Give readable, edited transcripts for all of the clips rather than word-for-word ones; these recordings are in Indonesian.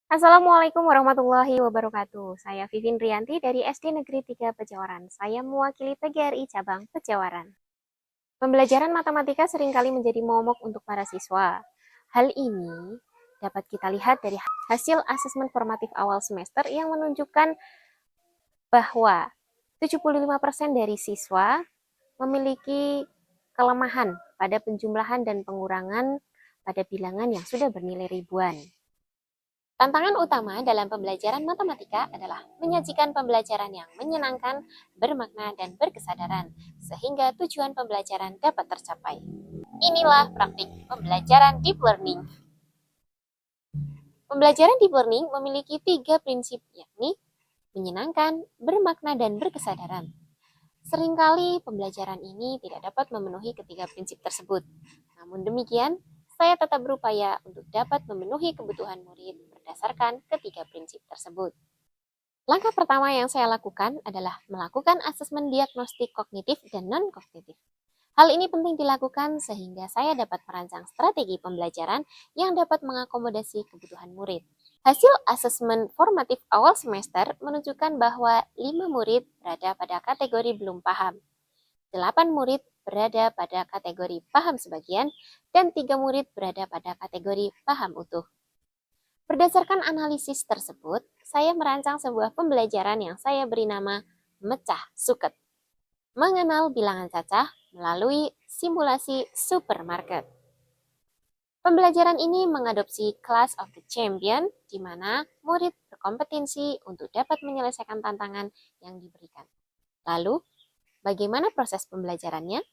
Assalamualaikum warahmatullahi wabarakatuh. Saya Vivin Rianti dari SD Negeri 3 Pejawaran. Saya mewakili PGRI Cabang Pejawaran. Pembelajaran matematika seringkali menjadi momok untuk para siswa. Hal ini dapat kita lihat dari hasil asesmen formatif awal semester yang menunjukkan bahwa 75% dari siswa memiliki kelemahan pada penjumlahan dan pengurangan pada bilangan yang sudah bernilai ribuan. Tantangan utama dalam pembelajaran matematika adalah menyajikan pembelajaran yang menyenangkan, bermakna, dan berkesadaran, sehingga tujuan pembelajaran dapat tercapai. Inilah praktik pembelajaran deep learning. Pembelajaran deep learning memiliki 3 prinsip, yakni menyenangkan, bermakna, dan berkesadaran. Seringkali pembelajaran ini tidak dapat memenuhi ketiga prinsip tersebut. Namun demikian, saya tetap berupaya untuk dapat memenuhi kebutuhan murid berdasarkan ketiga prinsip tersebut. Langkah pertama yang saya lakukan adalah melakukan asesmen diagnostik kognitif dan non-kognitif. Hal ini penting dilakukan sehingga saya dapat merancang strategi pembelajaran yang dapat mengakomodasi kebutuhan murid. Hasil asesmen formatif awal semester menunjukkan bahwa 5 murid berada pada kategori belum paham, 8 murid berada pada kategori paham sebagian, dan 3 murid berada pada kategori paham utuh. Berdasarkan analisis tersebut, saya merancang sebuah pembelajaran yang saya beri nama Mecah Suket, mengenal bilangan cacah melalui simulasi supermarket. Pembelajaran ini mengadopsi Class of the Champion, di mana murid berkompetensi untuk dapat menyelesaikan tantangan yang diberikan. Lalu, bagaimana proses pembelajarannya?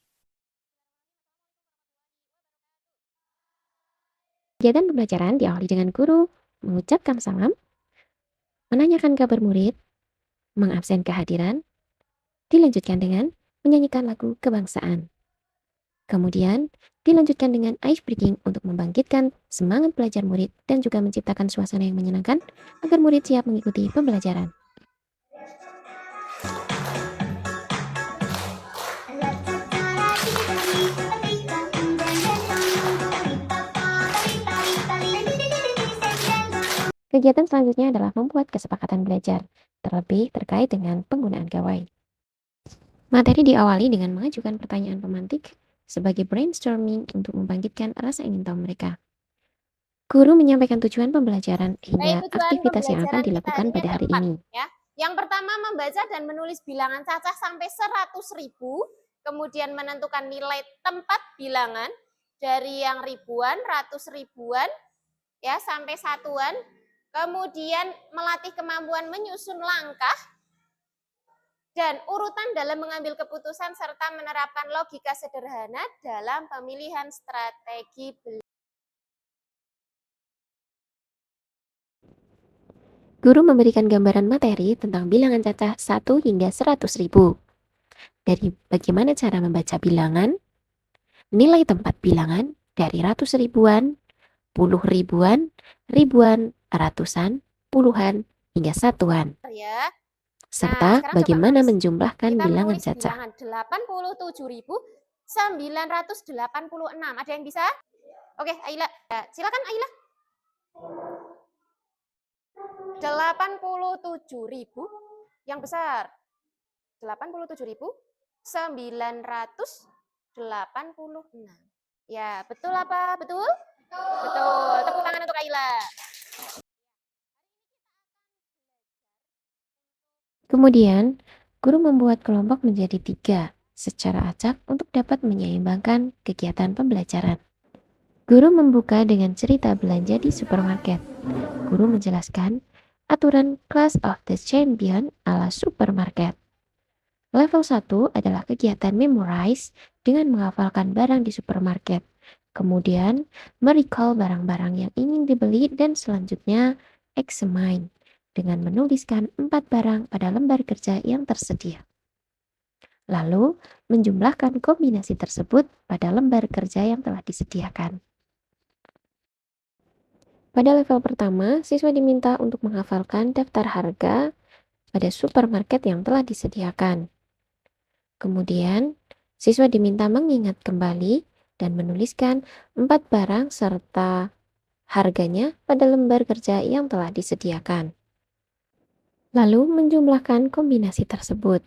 Kegiatan pembelajaran diawali dengan guru mengucapkan salam, menanyakan kabar murid, mengabsen kehadiran, dilanjutkan dengan menyanyikan lagu kebangsaan. Kemudian, dilanjutkan dengan ice breaking untuk membangkitkan semangat belajar murid dan juga menciptakan suasana yang menyenangkan agar murid siap mengikuti pembelajaran. Kegiatan selanjutnya adalah membuat kesepakatan belajar, terlebih terkait dengan penggunaan gawai. Materi diawali dengan mengajukan pertanyaan pemantik sebagai brainstorming untuk membangkitkan rasa ingin tahu mereka. Guru menyampaikan tujuan pembelajaran hingga Baik, tujuan aktivitas yang akan pembelajaran kita hari dilakukan ini pada ada hari 4. ini. Ya. Yang pertama, membaca dan menulis bilangan cacah sampai 100.000, kemudian menentukan nilai tempat bilangan dari yang ribuan, ratus ribuan, ya sampai satuan, kemudian melatih kemampuan menyusun langkah dan urutan dalam mengambil keputusan serta menerapkan logika sederhana dalam pemilihan strategi belajar. Guru memberikan gambaran materi tentang bilangan cacah 1 hingga 100.000. Dari bagaimana cara membaca bilangan, nilai tempat bilangan dari ratus ribuan, puluh ribuan, ribuan, ratusan, puluhan, hingga satuan. Ya. Nah, Serta sekarang coba bagaimana menulis. menjumlahkan Kita bilangan menulis cacah. bilangan 87.986. Ada yang bisa? Oke, Aila. Silakan Aila. 87.000 yang besar. 87.986. Ya, betul apa? Betul? Betul. Tepuk tangan untuk Aila. Kemudian, guru membuat kelompok menjadi 3 secara acak untuk dapat menyeimbangkan kegiatan pembelajaran. Guru membuka dengan cerita belanja di supermarket. Guru menjelaskan aturan Class of the Champion ala supermarket. Level 1 adalah kegiatan memorize dengan menghafalkan barang di supermarket. Kemudian, merecall barang-barang yang ingin dibeli dan selanjutnya examine dengan menuliskan 4 barang pada lembar kerja yang tersedia. Lalu, menjumlahkan kombinasi tersebut pada lembar kerja yang telah disediakan. Pada level pertama, siswa diminta untuk menghafalkan daftar harga pada supermarket yang telah disediakan. Kemudian, siswa diminta mengingat kembali dan menuliskan 4 barang serta harganya pada lembar kerja yang telah disediakan. Lalu menjumlahkan kombinasi tersebut.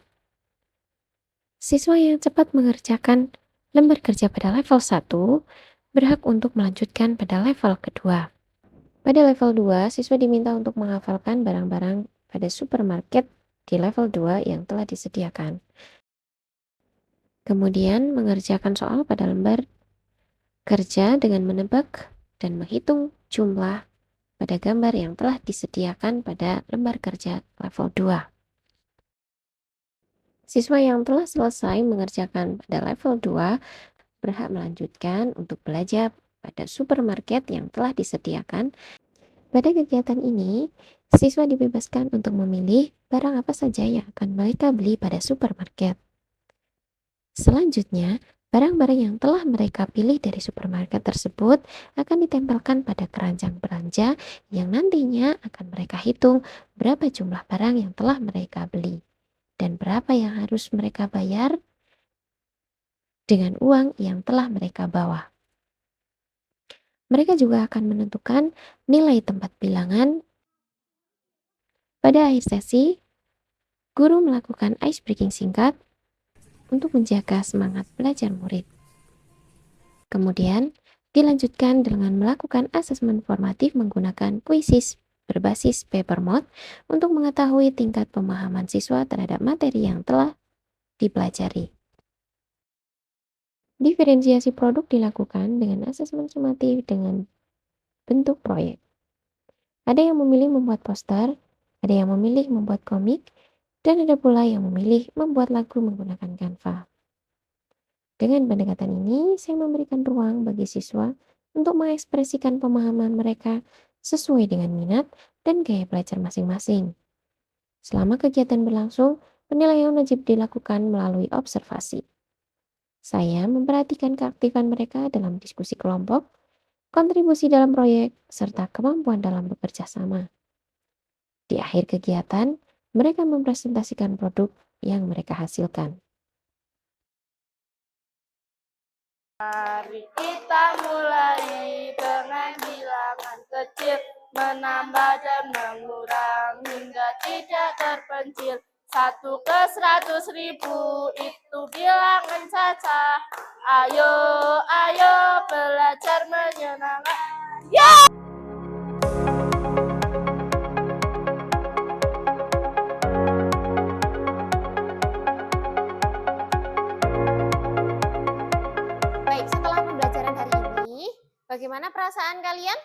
Siswa yang cepat mengerjakan lembar kerja pada level 1 berhak untuk melanjutkan pada level kedua. Pada level 2, siswa diminta untuk menghafalkan barang-barang pada supermarket di level 2 yang telah disediakan. Kemudian mengerjakan soal pada lembar kerja dengan menebak dan menghitung jumlah pada gambar yang telah disediakan pada lembar kerja level 2. Siswa yang telah selesai mengerjakan pada level 2 berhak melanjutkan untuk belajar pada supermarket yang telah disediakan. Pada kegiatan ini, siswa dibebaskan untuk memilih barang apa saja yang akan mereka beli pada supermarket. Selanjutnya, barang-barang yang telah mereka pilih dari supermarket tersebut akan ditempelkan pada keranjang belanja yang nantinya akan mereka hitung berapa jumlah barang yang telah mereka beli dan berapa yang harus mereka bayar dengan uang yang telah mereka bawa. Mereka juga akan menentukan nilai tempat bilangan. Pada akhir sesi, guru melakukan ice breaking singkat untuk menjaga semangat belajar murid. Kemudian, dilanjutkan dengan melakukan asesmen formatif menggunakan kuisis berbasis paper mode untuk mengetahui tingkat pemahaman siswa terhadap materi yang telah dipelajari. Diferensiasi produk dilakukan dengan asesmen sumatif dengan bentuk proyek. Ada yang memilih membuat poster, ada yang memilih membuat komik, dan ada pula yang memilih membuat lagu menggunakan Canva. Dengan pendekatan ini, saya memberikan ruang bagi siswa untuk mengekspresikan pemahaman mereka sesuai dengan minat dan gaya belajar masing-masing. Selama kegiatan berlangsung, penilaian wajib dilakukan melalui observasi. Saya memperhatikan keaktifan mereka dalam diskusi kelompok, kontribusi dalam proyek, serta kemampuan dalam bekerja sama. Di akhir kegiatan, mereka mempresentasikan produk yang mereka hasilkan. Mari kita mulai dengan bilangan kecil, menambah dan mengurangi hingga tidak terpencil. 1 ke 100.000 itu bilangan caca. Ayo, ayo belajar menyenangkan. Baik, setelah pembelajaran hari ini, bagaimana perasaan kalian?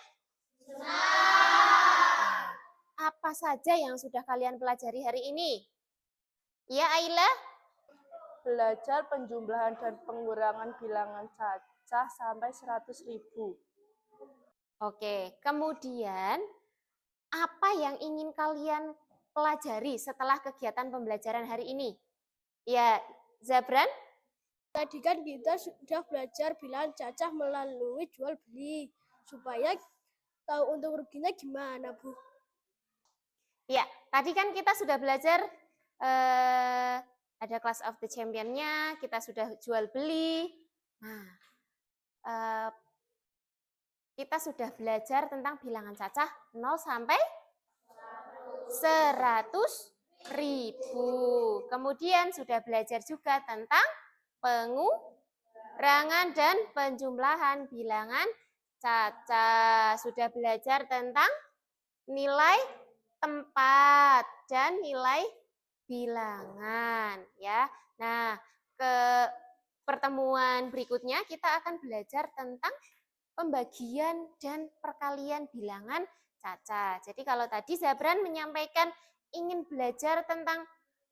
Apa saja yang sudah kalian pelajari hari ini? Ya, Aila? Belajar penjumlahan dan pengurangan bilangan cacah sampai 100.000. Oke, kemudian apa yang ingin kalian pelajari setelah kegiatan pembelajaran hari ini? Ya, Zabran? Tadi kan kita sudah belajar bilangan cacah melalui jual beli supaya tahu untung ruginya gimana, Bu. Ya, tadi kan kita sudah belajar ada Class of the Champion-nya, kita sudah jual beli. Nah, kita sudah belajar tentang bilangan cacah 0 sampai 100.000. Kemudian sudah belajar juga tentang pengurangan dan penjumlahan bilangan cacah. Sudah belajar tentang nilai tempat dan nilai bilangan ya. Nah, ke pertemuan berikutnya kita akan belajar tentang pembagian dan perkalian bilangan cacah. Jadi kalau tadi Zabran menyampaikan ingin belajar tentang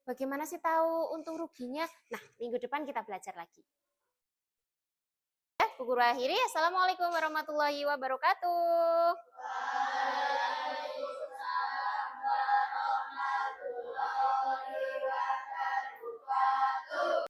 bagaimana sih tahu untung ruginya. Nah, minggu depan kita belajar lagi. Bu Guru akhiri, Assalamualaikum warahmatullahi wabarakatuh.